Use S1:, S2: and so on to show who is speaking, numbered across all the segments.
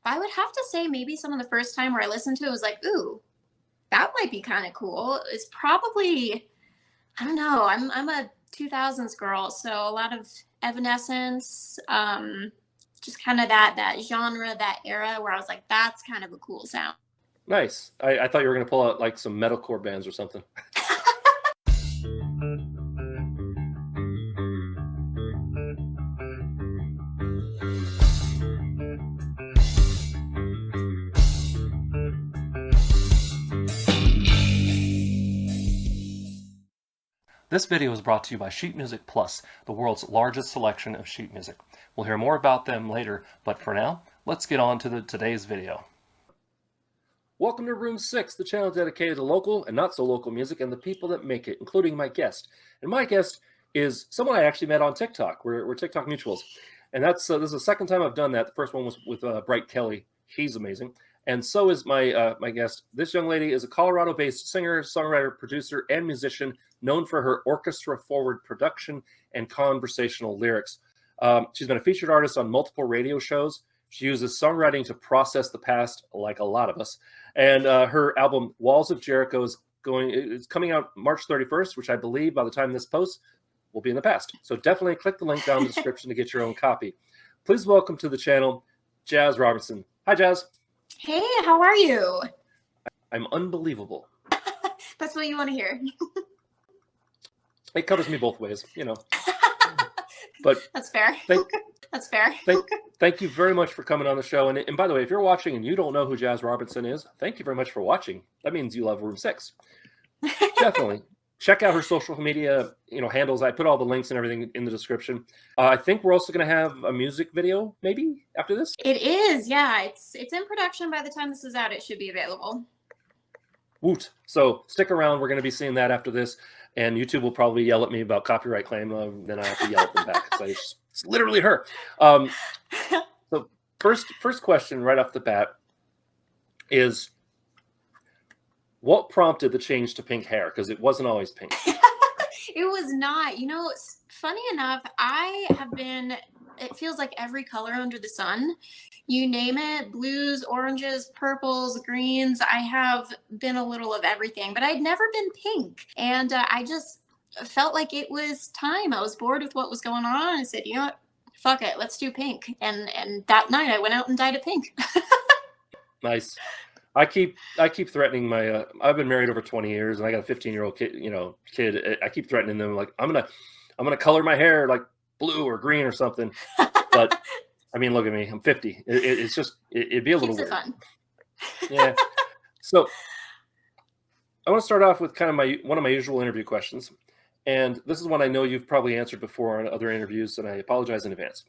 S1: I would have to say maybe some of the first time where I listened to it was like, ooh, that might be kind of cool. It's probably, I don't know. I'm a 2000s girl, so a lot of Evanescence, just kind of that genre, that era where I was like, that's kind of a cool sound.
S2: Nice. I thought you were going to pull out like some metalcore bands or something. This video is brought to you by Sheet Music Plus, the world's largest selection of sheet music. We'll hear more about them later, but for now, let's get on to today's video. Welcome to Room 6, the channel dedicated to local and not so local music and the people that make it, including my guest. And my guest is someone I actually met on TikTok. We're TikTok mutuals. And this is the second time I've done that. The first one was with Bright Kelly. He's amazing. And so is my guest. This young lady is a Colorado-based singer, songwriter, producer, and musician known for her orchestra-forward production and conversational lyrics. She's been a featured artist on multiple radio shows. She uses songwriting to process the past, like a lot of us. And her album, Walls of Jericho, is coming out March 31st, which I believe by the time this posts will be in the past. So definitely click the link down in the description to get your own copy. Please welcome to the channel, JAZZ Robertson. Hi, JAZZ.
S1: Hey, how are you?
S2: I'm unbelievable.
S1: That's what you want to hear.
S2: It covers me both ways, you know. But
S1: that's fair. That's fair.
S2: Thank you very much for coming on the show. And by the way, if you're watching and you don't know who JAZZ Robertson is, thank you very much for watching. That means you love Room 6. Definitely. Check out her social media, handles. I put all the links and everything in the description. I think we're also going to have a music video maybe after this.
S1: It is, yeah. It's in production. By the time this is out, it should be available.
S2: Woot. So stick around. We're going to be seeing that after this. And YouTube will probably yell at me about copyright claim. Then I have to yell at them back. So it's literally her. So first question right off the bat is, what prompted the change to pink hair? Because it wasn't always pink.
S1: It was not. Funny enough, I have been, it feels like every color under the sun. You name it, blues, oranges, purples, greens. I have been a little of everything, but I'd never been pink. And I just felt like it was time. I was bored with what was going on. I said, you know what? Fuck it. Let's do pink. And that night I went out and dyed it pink.
S2: Nice. I keep threatening my. I've been married over 20 years, and I got a 15-year-old kid. I keep threatening them like I'm gonna color my hair like blue or green or something. But I mean, look at me. I'm 50. It's just it'd be a little weird.
S1: Fun.
S2: Yeah. So I want to start off with kind of one of my usual interview questions, and this is one I know you've probably answered before on other interviews, and I apologize in advance.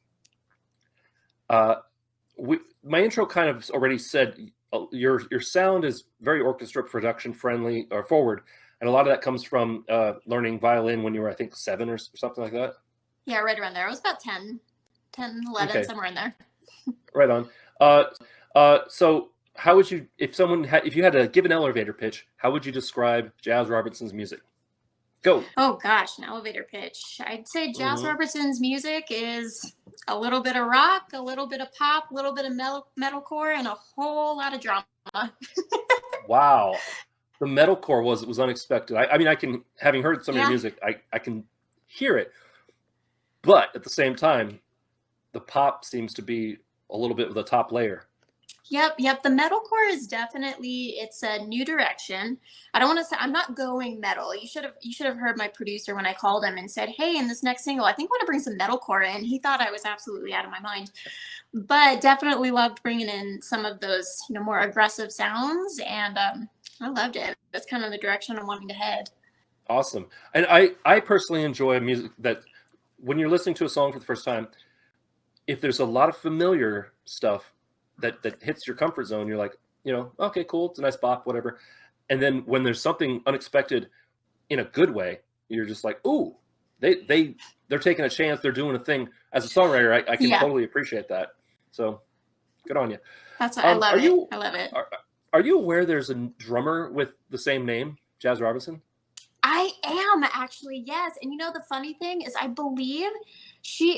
S2: My intro kind of already said. Your sound is very orchestra production friendly or forward, and a lot of that comes from learning violin when you were, I think, 7 or something like that.
S1: Yeah, right around there. I was about 10, 11, okay. Somewhere in there.
S2: Right on. So how would you, if you had to give an elevator pitch, how would you describe JAZZ Robertson's music? Go.
S1: Oh gosh, an elevator pitch. I'd say JAZZ Robertson's music is a little bit of rock, a little bit of pop, a little bit of metalcore, and a whole lot of drama.
S2: Wow. The metalcore was unexpected. I mean, having heard some of your music, I can hear it. But at the same time, the pop seems to be a little bit of the top layer.
S1: Yep. The metalcore is definitely, it's a new direction. I don't want to say, I'm not going metal. You should have heard my producer when I called him and said, hey, in this next single, I think I want to bring some metalcore in. He thought I was absolutely out of my mind, but definitely loved bringing in some of those, more aggressive sounds. And I loved it. That's kind of the direction I'm wanting to head.
S2: Awesome. And I personally enjoy music that when you're listening to a song for the first time, if there's a lot of familiar stuff, that hits your comfort zone, you're like, okay, cool, it's a nice bop, whatever. And then when there's something unexpected in a good way, you're just like, ooh, they're taking a chance, they're doing a thing. As a songwriter, I can totally appreciate that. So good on you.
S1: That's what I love it. I love it.
S2: Are you aware there's a drummer with the same name, JAZZ Robertson?
S1: I am actually, yes. And the funny thing is I believe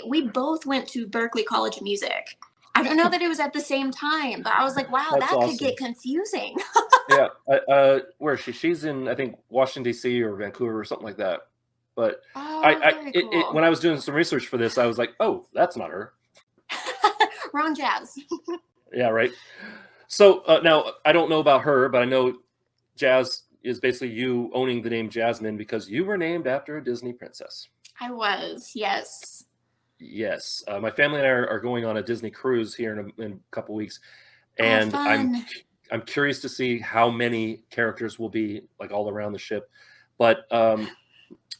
S1: we both went to Berklee College of Music. I don't know that it was at the same time, but I was like, wow,
S2: That's
S1: that could
S2: awesome.
S1: get confusing.
S2: Yeah. Where is she? She's in, I think, Washington D.C. or Vancouver or something like that. But
S1: Oh, very cool.
S2: when I was doing some research for this, I was like, oh, that's not her.
S1: Wrong jazz.
S2: Yeah, right. So now I don't know about her, but I know Jazz is basically you owning the name Jasmine because you were named after a Disney princess.
S1: I was, yes.
S2: Yes, my family and I are going on a Disney cruise here in a couple weeks,
S1: Oh,
S2: and
S1: fun.
S2: I'm curious to see how many characters will be like all around the ship, but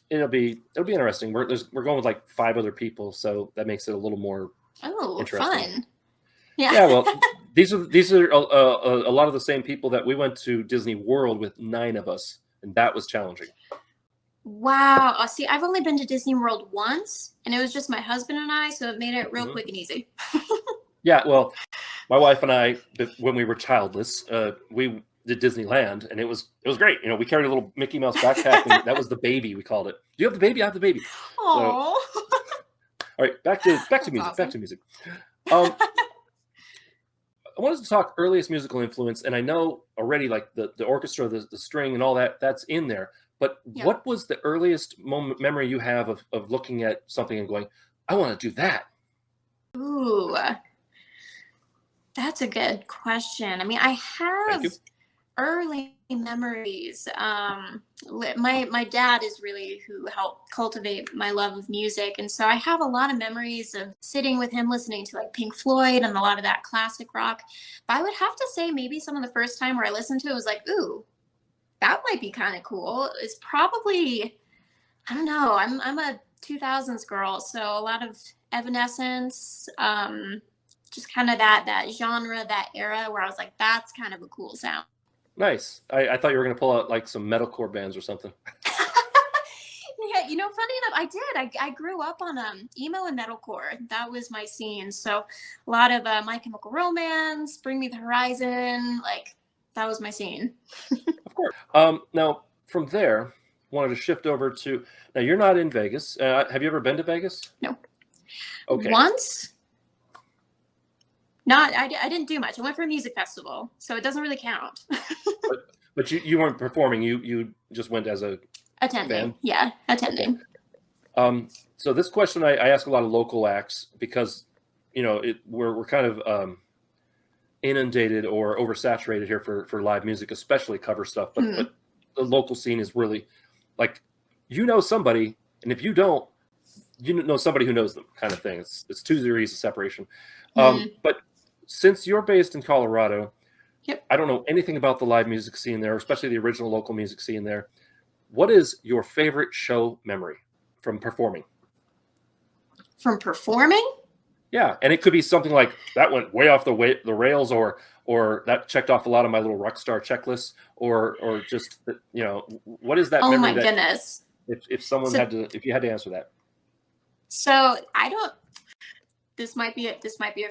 S2: it'll be interesting. We're going with like 5 other people, so that makes it a little more
S1: Oh,
S2: interesting.
S1: fun. Yeah.
S2: Yeah, well, these are a lot of the same people that we went to Disney World with 9 of us, and that was challenging.
S1: Wow. Oh, see, I've only been to Disney World once, and it was just my husband and I, so it made it real quick and easy.
S2: Yeah, well, my wife and I, when we were childless, we did Disneyland, and it was great. You know, we carried a little Mickey Mouse backpack, and that was the baby, we called it. Do you have the baby? I have the baby. So, all right, back to music.
S1: awesome.
S2: Back to music. I wanted to talk earliest musical influence, and I know already like the orchestra, the string, and all that's in there. But
S1: Yeah.
S2: what was the earliest memory you have of looking at something and going, I want to do that?
S1: Ooh, that's a good question. I mean, I
S2: Thank
S1: have
S2: you.
S1: early memories. My dad is really who helped cultivate my love of music, and so I have a lot of memories of sitting with him listening to like Pink Floyd and a lot of that classic rock. But I would have to say maybe some of the first time where I listened to it was like, ooh, that might be kind of cool. It's probably, I don't know. I'm a 2000s girl, so a lot of Evanescence, just kind of that genre, that era where I was like, that's kind of a cool sound.
S2: Nice. I thought you were going to pull out like some metalcore bands or something.
S1: Yeah, you know, funny enough, I did. I grew up on emo and metalcore. That was my scene. So a lot of My Chemical Romance, Bring Me the Horizon, like that was my scene.
S2: Of course. Now from there, wanted to shift over to now. You're not in Vegas. Have you ever been to Vegas?
S1: No.
S2: Okay.
S1: Once. Not. I didn't do much. I went for a music festival, so it doesn't really count.
S2: But you weren't performing. You just went as a
S1: Attending.
S2: fan.
S1: Yeah, attending.
S2: So this question I ask a lot of local acts because you know we're kind of inundated or oversaturated here for live music, especially cover stuff. But the local scene is really like you know somebody, and if you don't, you know somebody who knows them, kind of thing. It's 2 degrees of separation. But since you're based in Colorado,
S1: Yep.
S2: I don't know anything about the live music scene there, especially the original local music scene there. What is your favorite show memory from performing?
S1: From performing?
S2: Yeah, and it could be something like that went way off the rails, or that checked off a lot of my little rock star checklists, or just you know, what is that
S1: Oh
S2: memory
S1: my
S2: that
S1: goodness.
S2: if someone if you had to answer that?
S1: So I don't. This might be a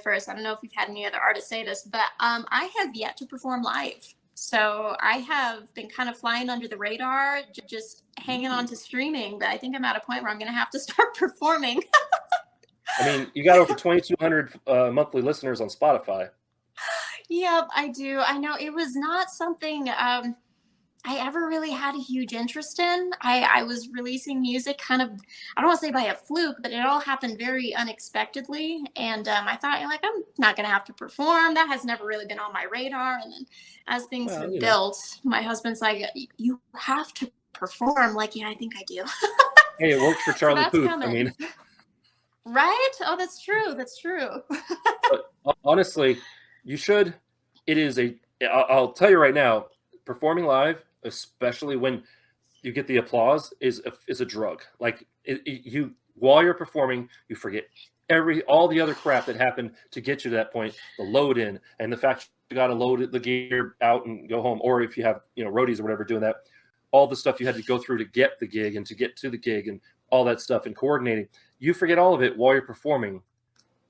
S1: first. I don't know if we've had any other artists say this, but I have yet to perform live. So I have been kind of flying under the radar, just hanging on to streaming. But I think I'm at a point where I'm going to have to start performing.
S2: I mean, you got over 2,200 monthly listeners on Spotify.
S1: Yep, I do. I know it was not something I ever really had a huge interest in. I was releasing music kind of, I don't want to say by a fluke, but it all happened very unexpectedly. And I thought, like, I'm not going to have to perform. That has never really been on my radar. And then as things have built, my husband's like, you have to perform. Like, yeah, I think I do.
S2: Hey, it worked for Charlie Puth. I mean,
S1: right? Oh, that's true. That's true.
S2: But honestly, you should. It is I'll tell you right now, performing live, especially when you get the applause, is a drug. Like you, while you're performing, you forget all the other crap that happened to get you to that point. The load in, and the fact you got to load the gear out and go home, or if you have roadies or whatever doing that, all the stuff you had to go through to get the gig and to get to the gig and all that stuff and coordinating. You forget all of it while you're performing,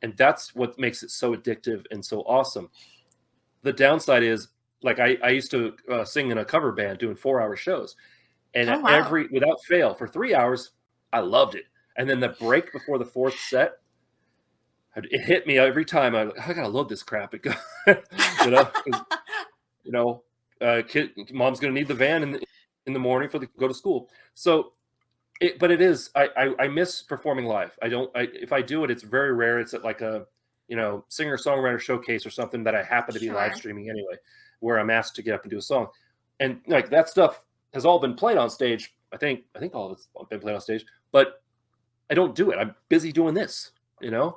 S2: and that's what makes it so addictive and so awesome. The downside is, like I used to sing in a cover band doing 4-hour shows, and without fail for 3 hours, I loved it. And then the break before the 4th set, it hit me every time. I gotta load this crap. It go, you know, 'cause, you know, mom's gonna need the van in the morning for the go to school. So, but it is. I miss performing live. I don't. If I do it, it's very rare. It's at like a singer songwriter showcase or something that I happen to be live
S1: Sure.
S2: streaming anyway, where I'm asked to get up and do a song, and like that stuff has all been played on stage. I think all of it's been played on stage, but I don't do it. I'm busy doing this.
S1: Yeah.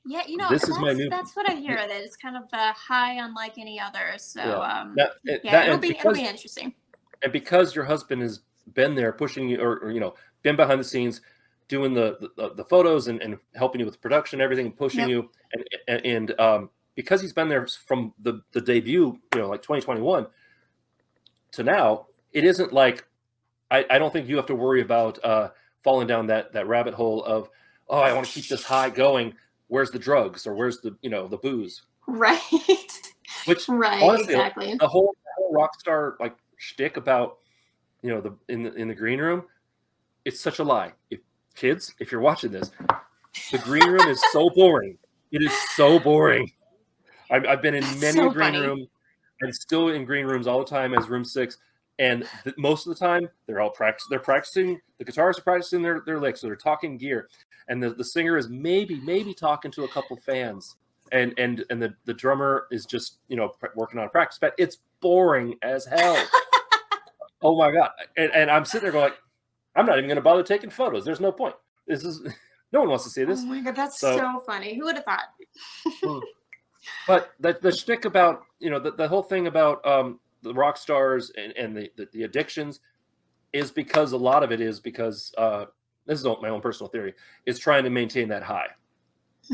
S1: Yeah,
S2: This is my new.
S1: that's what I hear, that it's kind of high unlike any other. So
S2: Yeah. That
S1: yeah,
S2: that and
S1: it'll be interesting.
S2: because your husband has been there pushing you, or been behind the scenes doing the photos and helping you with production, everything, pushing
S1: Yep.
S2: you, and because he's been there from the debut, like 2021 to now, it isn't like I don't think you have to worry about falling down that rabbit hole of, oh, I want to keep this high going. Where's the drugs, or where's the booze?
S1: Right.
S2: Which
S1: Right,
S2: honestly,
S1: exactly.
S2: the whole rock star like shtick about in the green room, it's such a lie. If you're watching this, the green room is so boring. It is so boring. I've been in
S1: That's
S2: many
S1: so
S2: a green
S1: funny.
S2: room, and still in green rooms all the time as room 6. And most of the time, they're all they're practicing. The guitarists are practicing their licks, so they're talking gear, and the singer is maybe talking to a couple fans, and the drummer is just working on a practice pad. It's boring as hell. Oh my god! And I'm sitting there going, like, I'm not even going to bother taking photos. There's no point. This is no one wants to see this.
S1: Oh my god, that's
S2: So,
S1: so funny. Who would have thought?
S2: but the shtick about the whole thing about the rock stars and the addictions is because a lot of it is because this is my own personal theory, is trying to maintain that high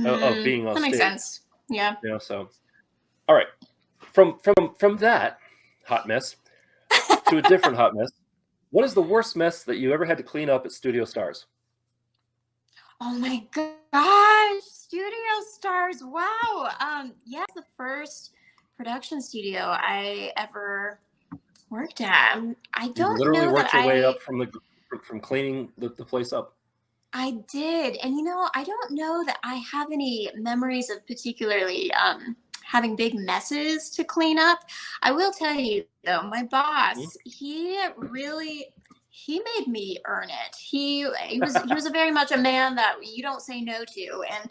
S2: of being on
S1: That makes
S2: stage.
S1: sense. Yeah.
S2: So all right, from that hot mess to a different hot mess. What is the worst mess that you ever had to clean up at Studio Stars?
S1: Oh my gosh, Studio Stars. Wow. Yeah, it's the first production studio I ever worked at. I
S2: You
S1: don't
S2: literally
S1: know that
S2: worked your way up from cleaning the place up.
S1: I did. And I don't know that I have any memories of particularly having big messes to clean up. I will tell you though, my
S2: Mhm.
S1: boss, he made me earn it. He was a very much a man that you don't say no to. And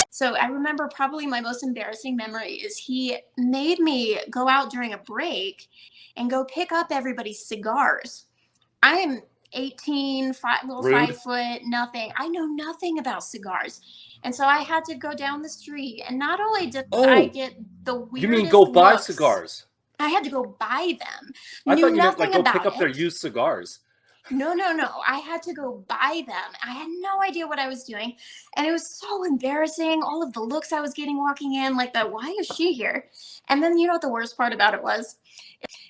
S1: so I remember probably my most embarrassing memory is he made me go out during a break and go pick up everybody's cigars. I'm 18, little
S2: Rude.
S1: 5 foot, nothing. I know nothing about cigars. And so I had to go down the street. And not only did I
S2: Oh,
S1: get the
S2: you mean
S1: weirdest
S2: go buy
S1: looks,
S2: cigars?
S1: I had to go buy them.
S2: I
S1: Knew
S2: thought you meant like
S1: nothing
S2: go pick
S1: about
S2: up their
S1: it.
S2: used cigars.
S1: No, no, no. I had to go buy them. I had no idea what I was doing. And it was so embarrassing. All of the looks I was getting walking in, like that, why is she here? And then you know what the worst part about it was?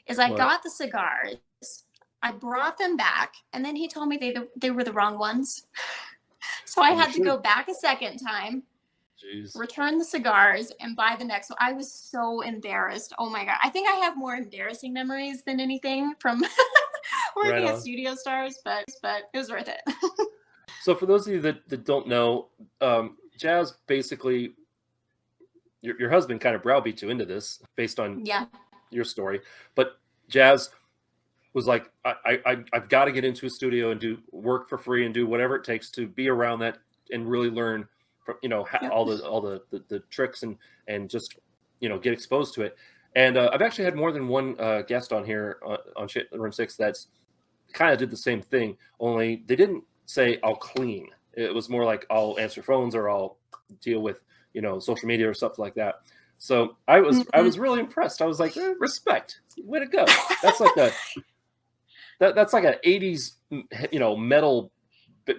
S1: Is I
S2: What?
S1: got the cigars. I brought them back, and then he told me they were the wrong ones. So I had to go back a second time,
S2: Jeez.
S1: return the cigars, and buy the next one. I was so embarrassed. Oh my god! I think I have more embarrassing memories than anything from working at Studio Stars, but it was worth it.
S2: So for those of you that don't know, Jazz basically, your husband kind of browbeat you into this based on
S1: Yeah.
S2: your story, but Jazz was like, I've got to get into a studio and do work for free and do whatever it takes to be around that and really learn from all the tricks and just get exposed to it. And I've actually had more than one guest on here on Room 6 that's kind of did the same thing, only they didn't say I'll clean. It was more like I'll answer phones or I'll deal with social media or stuff like that. So I was really impressed. I was like, respect, way to go. That's like that's like an 80s metal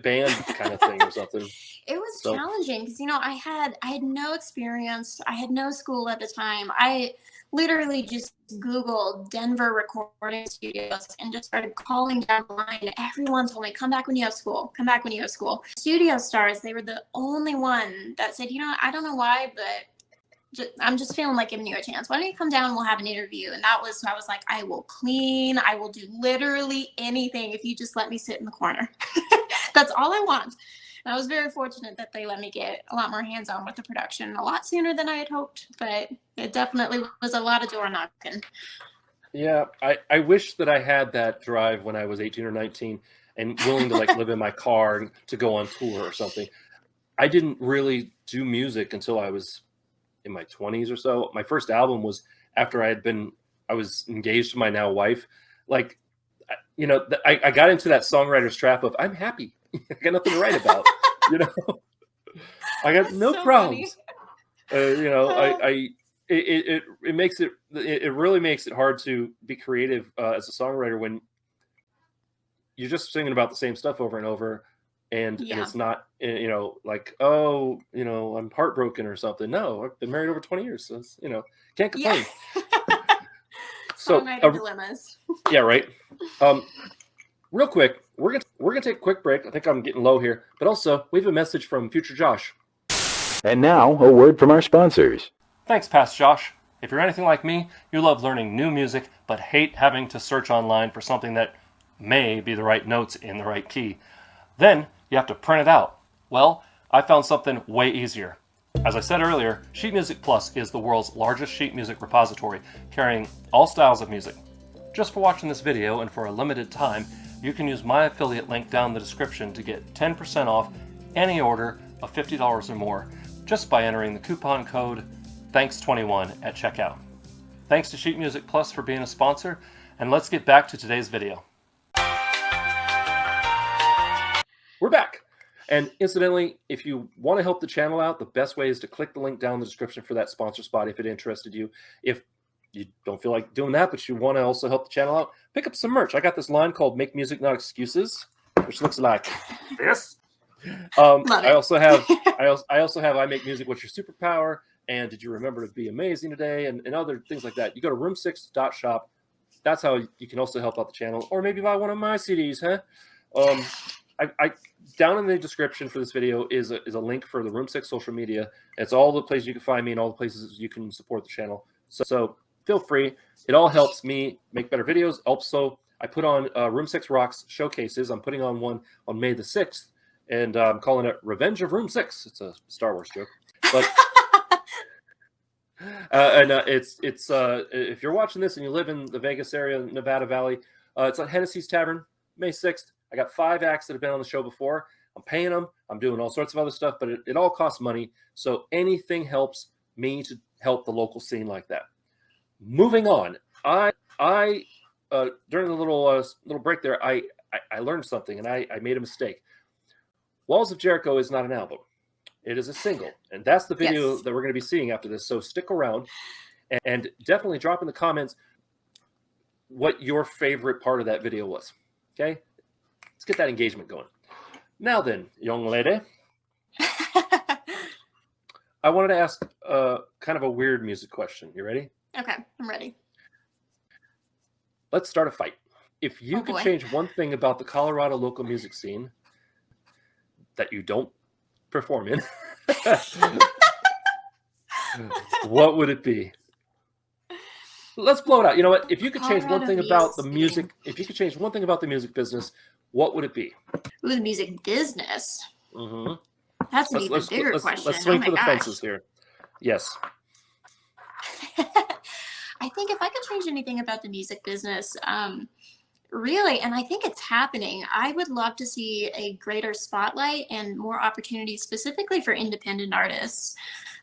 S2: band kind of thing or something.
S1: It was challenging because I had no experience. I had no school at the time. I literally just Googled Denver recording studios and just started calling down the line. Everyone told me, come back when you have school. Come back when you have school. Studio Stars, they were the only one that said, I don't know why, but I'm just feeling like giving you a chance. Why don't you come down and we'll have an interview? And I was like, I will clean. I will do literally anything if you just let me sit in the corner. That's all I want. I was very fortunate that they let me get a lot more hands-on with the production a lot sooner than I had hoped, but it definitely was a lot of door knocking.
S2: Yeah, I wish that I had that drive when I was 18 or 19 and willing to like live in my car and to go on tour or something. I didn't really do music until I was in my 20s or so. My first album was after I was engaged to my now wife. Like, I got into that songwriter's trap of I'm happy. I got nothing to write about. I got no
S1: so
S2: problems. It really makes it hard to be creative as a songwriter when you're just singing about the same stuff over and over, and it's not like, oh, I'm heartbroken or something. No, I've been married over 20 years, so it's, can't complain. So
S1: songwriter dilemmas.
S2: Yeah, right. Real quick, we're gonna take a quick break. I think I'm getting low here, but also we have a message from future Josh.
S3: And now, a word from our sponsors.
S2: Thanks, past Josh. If you're anything like me, you love learning new music, but hate having to search online for something that may be the right notes in the right key. Then you have to print it out. Well, I found something way easier. As I said earlier, Sheet Music Plus is the world's largest sheet music repository, carrying all styles of music. Just for watching this video and for a limited time, you can use my affiliate link down in the description to get 10% off any order of $50 or more just by entering the coupon code THANKS21 at checkout. Thanks to Sheet Music Plus for being a sponsor, and let's get back to today's video. We're back. And incidentally, if you want to help the channel out, the best way is to click the link down in the description for that sponsor spot if it interested you. If you don't feel like doing that, but you want to also help the channel out, pick up some merch. I got this line called Make Music Not Excuses, which looks like this. I also have I Make Music What's Your Superpower, and Did You Remember to Be Amazing Today, and other things like that. You go to room6.shop. That's how you can also help out the channel, or maybe buy one of my CDs, huh? I down in the description for this video is a link for the Room 6 social media. It's all the places you can find me and all the places you can support the channel. So feel free. It all helps me make better videos. Also, I put on Room 6 Rocks showcases. I'm putting on one on May the 6th, and I'm calling it Revenge of Room 6. It's a Star Wars joke. But it's if you're watching this and you live in the Vegas area, Nevada Valley, it's at Hennessy's Tavern, May 6th. I got 5 acts that have been on the show before. I'm paying them. I'm doing all sorts of other stuff, but it all costs money. So anything helps me to help the local scene like that. Moving on, I during the little break there, I learned something, and I made a mistake. Walls of Jericho is not an album. It is a single, and that's the video that we're going to be seeing after this. So stick around, and definitely drop in the comments what your favorite part of that video was. Okay? Let's get that engagement going. Now then, young lady, I wanted to ask kind of a weird music question. You ready?
S1: Okay, I'm ready.
S2: Let's start a fight. If you could change one thing about the Colorado local music scene that you don't perform in, what would it be? Let's blow it out. You know what? If you could change one thing about the music, if you could change one thing about the music business, what would it be?
S1: Ooh, the music business.
S2: Mm-hmm.
S1: That's an even bigger question.
S2: Let's swing for the fences here. Yes.
S1: I think if I could change anything about the music business, really, and I think it's happening, I would love to see a greater spotlight and more opportunities specifically for independent artists.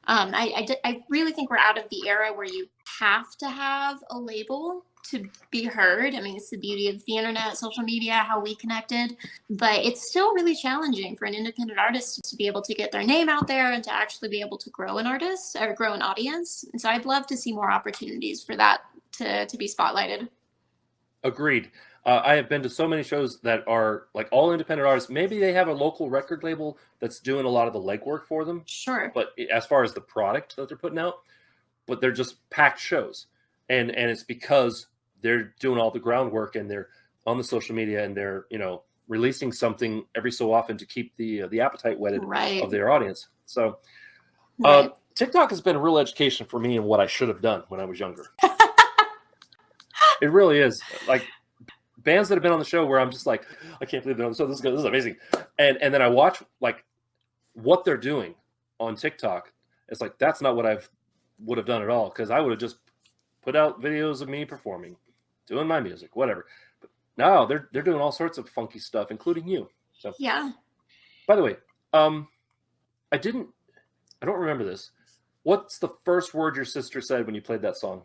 S1: I really think we're out of the era where you have to have a label to be heard. I mean, it's the beauty of the internet, social media, how we connected, but it's still really challenging for an independent artist to be able to get their name out there and to actually be able to grow an artist or grow an audience. And so I'd love to see more opportunities for that to be spotlighted.
S2: Agreed. I have been to so many shows that are like all independent artists. Maybe they have a local record label that's doing a lot of the legwork for them.
S1: Sure.
S2: But as far as the product that they're putting out, but they're just packed shows. And it's because they're doing all the groundwork and they're on the social media and they're, releasing something every so often to keep the appetite whetted of their audience. So TikTok has been a real education for me in what I should have done when I was younger. It really is. Like, bands that have been on the show where I'm just like, I can't believe they're on the show. This is amazing. And then I watch like what they're doing on TikTok, it's like that's not what I would have done at all, because I would have just put out videos of me performing, doing my music, whatever. But now they're doing all sorts of funky stuff, including you. So
S1: Yeah.
S2: by the way, I don't remember this. What's the first word your sister said when you played that song?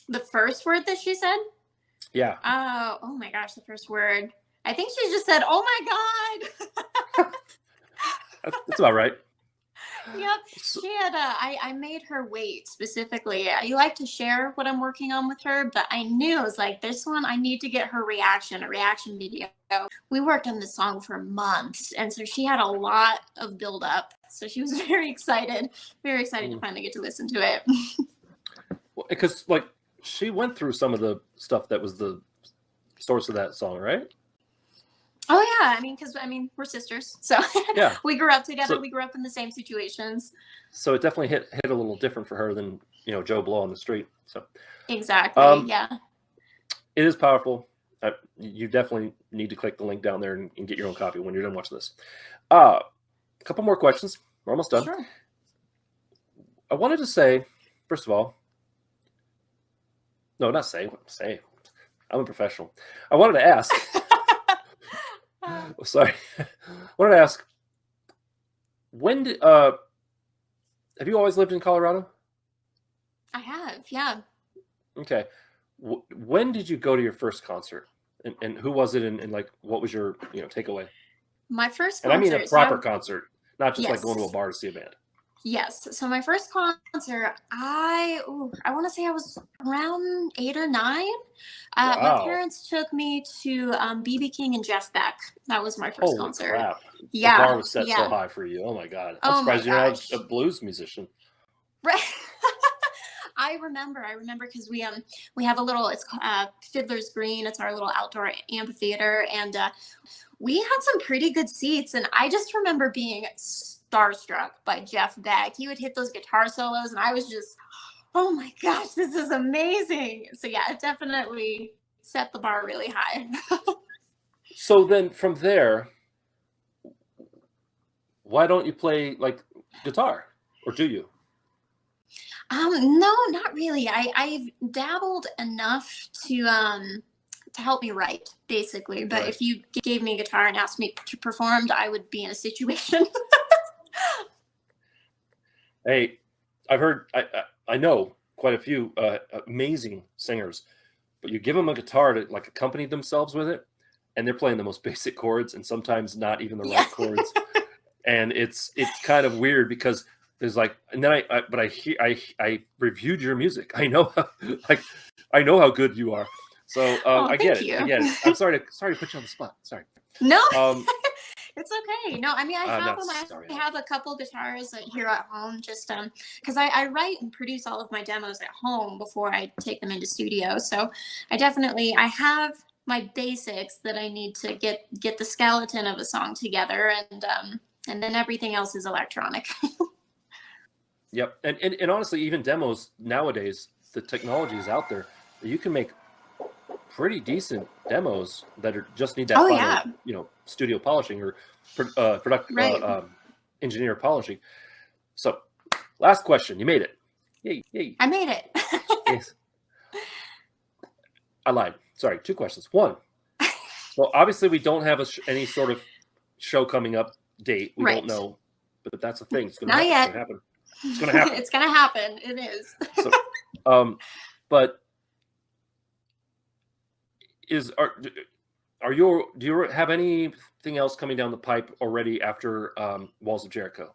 S1: The first word that she said?
S2: Yeah.
S1: Oh my gosh, the first word. I think she just said, "Oh my God."
S2: That's about right.
S1: Yep. She had I made her wait specifically. I like to share what I'm working on with her, but I knew it was like, this one, I need to get her a reaction video. We worked on this song for months, and so she had a lot of build up. So she was very excited to finally get to listen to it.
S2: Well, because like she went through some of the stuff that was the source of that song, right?
S1: Oh yeah, because we're sisters, so
S2: Yeah,
S1: we grew up together.
S2: So-
S1: We grew up in the same situations.
S2: So it definitely hit a little different for her than Joe Blow on the street. So
S1: Exactly. Yeah.
S2: it is powerful. You definitely need to click the link down there and get your own copy when you're done watching this. A couple more questions. We're almost done.
S1: Sure.
S2: I wanted to say, first of all, no, not say. I'm a professional. I wanted to ask. Sorry. I wanted to ask, when did have you always lived in Colorado?
S1: I have, yeah.
S2: Okay. When did you go to your first concert, and who was it, and like what was your takeaway?
S1: My first
S2: And
S1: concert.
S2: I mean a proper concert, not just like going to a
S1: Yes.
S2: bar to see a band.
S1: Yes. So my first concert, I want to say I was around 8 or 9. My
S2: Wow.
S1: parents took me to BB King and Jeff Beck. That was my first
S2: Holy
S1: concert.
S2: crap!
S1: Yeah.
S2: The bar was set
S1: yeah.
S2: so high for you. Oh my god! I'm
S1: Oh my
S2: surprised you're not
S1: gosh.
S2: a blues musician.
S1: Right. I remember because we have a little, it's Fiddler's Green. It's our little outdoor amphitheater, and we had some pretty good seats. And I just remember being starstruck by Jeff Beck. He would hit those guitar solos, and I was just, oh my gosh, this is amazing. So yeah, it definitely set the bar really high.
S2: So then from there, why don't you play like guitar, or do you?
S1: No, not really. I've dabbled enough to help me write, basically. But
S2: Right.
S1: if you gave me a guitar and asked me to perform, I would be in a situation.
S2: Hey, I've heard, I know quite a few amazing singers, but you give them a guitar to like accompany themselves with it, and they're playing the most basic chords, and sometimes not even the
S1: Yeah.
S2: right chords, and it's kind of weird because there's like, and then I reviewed your music. I know how good you are, so I get
S1: thank
S2: it.
S1: you.
S2: I get it. I'm sorry to put you on the spot. Sorry.
S1: No,
S2: Um,
S1: it's okay. No, I have
S2: not
S1: them.
S2: sorry.
S1: I have a couple guitars here at home, just because I write and produce all of my demos at home before I take them into studio. So I have my basics that I need to get the skeleton of a song together, and then everything else is electronic.
S2: Yep, and honestly, even demos nowadays, the technology is out there that you can make pretty decent demos that just need that
S1: Oh,
S2: final,
S1: yeah.
S2: studio polishing or
S1: Right.
S2: engineer polishing. So, last question, you made it. Yay!
S1: I made it.
S2: Yes. I lied. Sorry, 2 questions. 1. Well, obviously, we don't have any sort of show coming up date. We
S1: Right.
S2: don't know, but that's the thing. It's going
S1: Not
S2: to
S1: yet.
S2: happen. It's going to happen.
S1: It's gonna happen. It is.
S2: So, but do you have anything else coming down the pipe already after Walls of Jericho?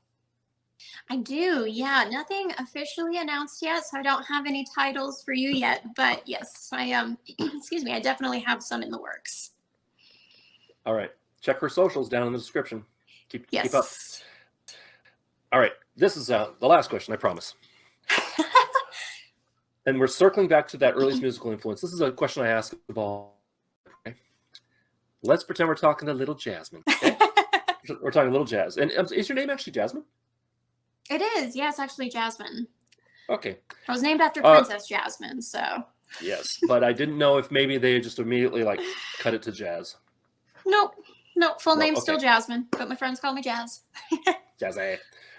S1: I do. Yeah, nothing officially announced yet, so I don't have any titles for you yet. But yes, I excuse me, I definitely have some in the works.
S2: All right, check her socials down in the description. Keep up.
S1: Yes.
S2: All right, this is the last question, I promise. And we're circling back to that earliest musical influence. This is a question I ask of all. Okay? Let's pretend we're talking to little Jasmine. Okay? We're talking little Jazz. And is your name actually Jasmine?
S1: It is. Yeah, it's actually Jasmine.
S2: Okay.
S1: I was named after Princess Jasmine, so.
S2: Yes, but I didn't know if maybe they just immediately like cut it to Jazz.
S1: Nope. Full
S2: Well,
S1: name's
S2: okay.
S1: still Jasmine, but my friends call me Jazz.
S2: Jazzy.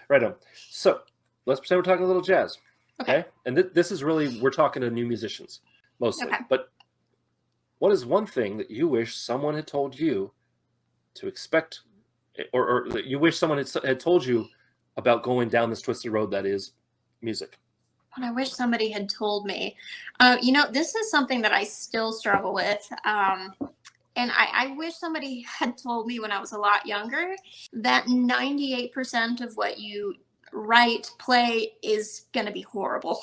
S2: Right on. So let's pretend we're talking a little jazz. Okay. And this is really, we're talking to new musicians mostly.
S1: Okay.
S2: But what is one thing that you wish someone had told you to expect, or that you wish someone had told you about going down this twisted road that is music?
S1: What I wish somebody had told me. This is something that I still struggle with. And I wish somebody had told me when I was a lot younger that 98% of what you write, play is going to be horrible.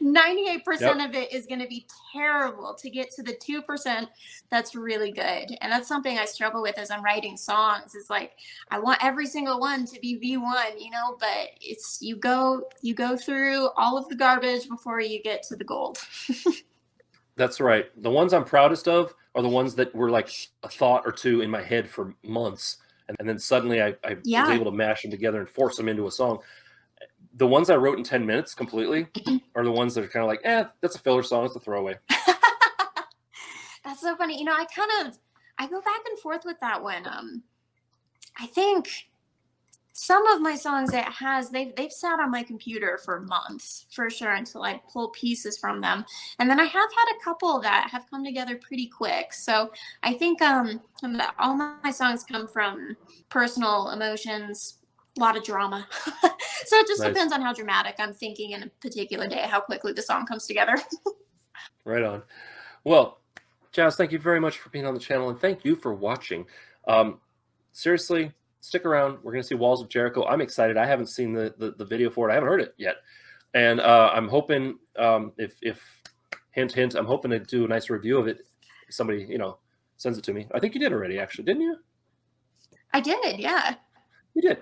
S1: 98% of it is going to be terrible to get to the 2% that's really good. And that's something I struggle with as I'm writing songs, is like, I want every single one to be V1, but it's, you go through all of the garbage before you get to the gold.
S2: That's right. The ones I'm proudest of are the ones that were like a thought or two in my head for months. And then suddenly I was able to mash them together and force them into a song. The ones I wrote in 10 minutes completely are the ones that are kind of like, that's a filler song. It's a throwaway.
S1: That's so funny. I go back and forth with that one. I think some of my songs they've sat on my computer for months for sure until I pull pieces from them. And then I have had a couple that have come together pretty quick. So I think all my songs come from personal emotions, a lot of drama. So it just depends on how dramatic I'm thinking in a particular day, how quickly the song comes together.
S2: Right on. Well, Jazz, thank you very much for being on the channel, and thank you for watching. Seriously, stick around. We're going to see Walls of Jericho. I'm excited. I haven't seen the video for it. I haven't heard it yet. And I'm hoping, if hint, hint, I'm hoping to do a nice review of it. If somebody, sends it to me. I think you did already, actually, didn't you?
S1: I did, yeah.
S2: You did.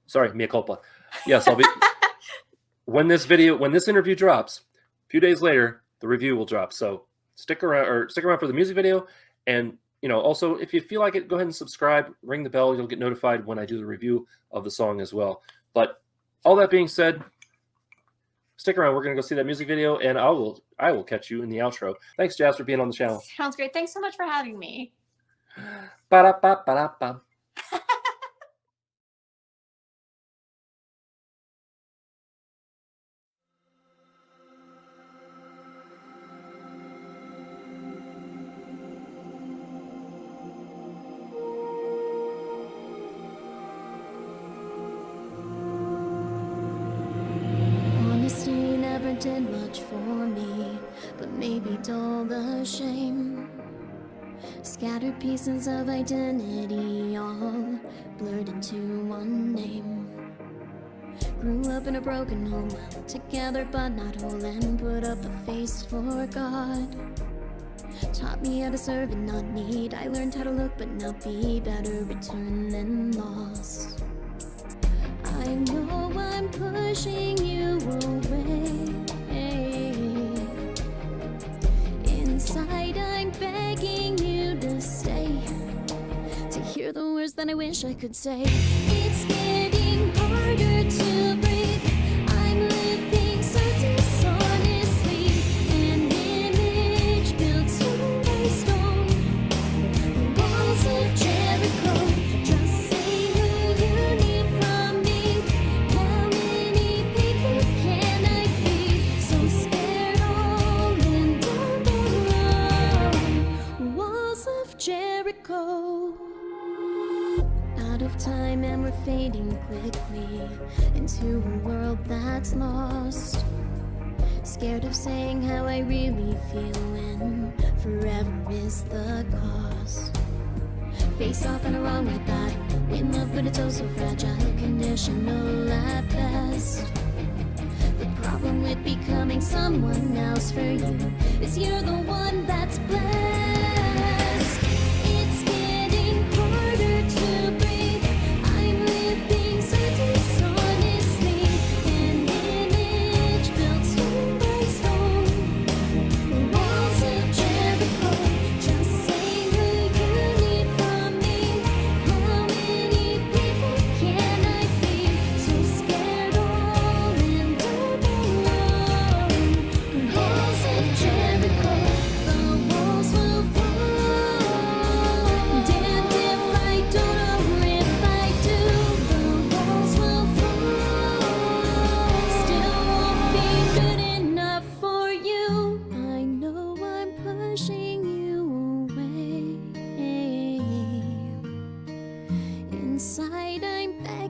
S2: Sorry, mea culpa. Yes, I'll be. When this interview drops, a few days later, the review will drop. So stick around for the music video. And, also, if you feel like it, go ahead and subscribe, ring the bell. You'll get notified when I do the review of the song as well. But all that being said, stick around. We're going to go see that music video, and I will catch you in the outro. Thanks, Jazz, for being on the channel.
S1: Sounds great. Thanks so much for having me.
S2: Ba-da-ba-ba-da-ba.
S4: Did much for me, but maybe dull the shame. Scattered pieces of identity, all blurred into one name. Grew up in a broken home, held together but not whole, and put up a face for God. Taught me how to serve and not need. I learned how to look but not be, better return than lost. I know I'm pushing you away. Inside I'm begging you to stay, to hear the words that I wish I could say. It's getting harder to breathe. I'm living so dishonestly, an image built stone by stone. The walls of Jericho. Just say who you need from me. How many people can I be? So scared all in down the road. Walls of Jericho. Out of time and we're fading quickly into a world that's lost. Scared of saying how I really feel when forever is the cost. Face off in a wrong like that. In love but it's oh so fragile, conditional at best. The problem with becoming someone else for you is you're the one that's blessed. It's getting harder to breathe. I'm living so dishonestly, an image built stone by stone. The walls of Jericho. Just say who you need from me. How many people can I be? So scared all in alone. The walls of Jericho. The walls will fall.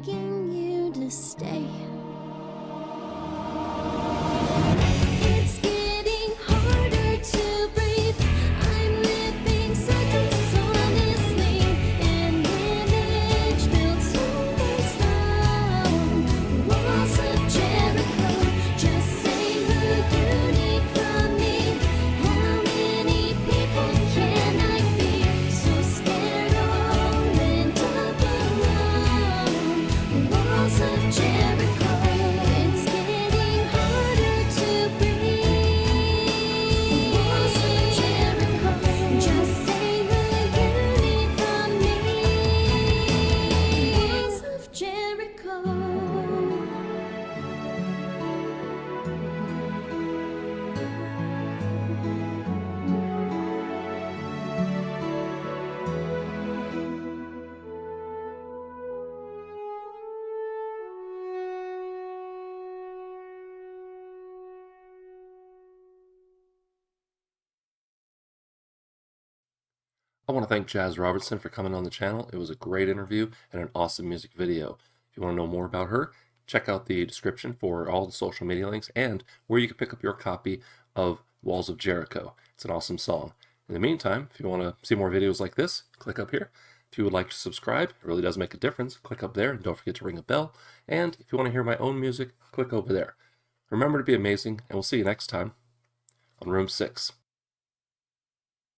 S4: begging you to stay. It's getting harder to breathe. I'm living simultaneously. An image built over stone. Walls of Jericho. Just say who you need from me. How many people can I be? So scared all and up alone. Walls of Jericho. It's getting harder to breathe. Walls of Jericho. Just say who you need from me. Walls of Jericho.
S2: I want to thank Jazz Robertson for coming on the channel. It was a great interview and an awesome music video. If you want to know more about her, check out the description for all the social media links and where you can pick up your copy of Walls of Jericho. It's an awesome song. In the meantime, if you want to see more videos like this, click up here. If you would like to subscribe, it really does make a difference. Click up there and don't forget to ring a bell. And if you want to hear my own music, click over there. Remember to be amazing, and we'll see you next time on Room 6.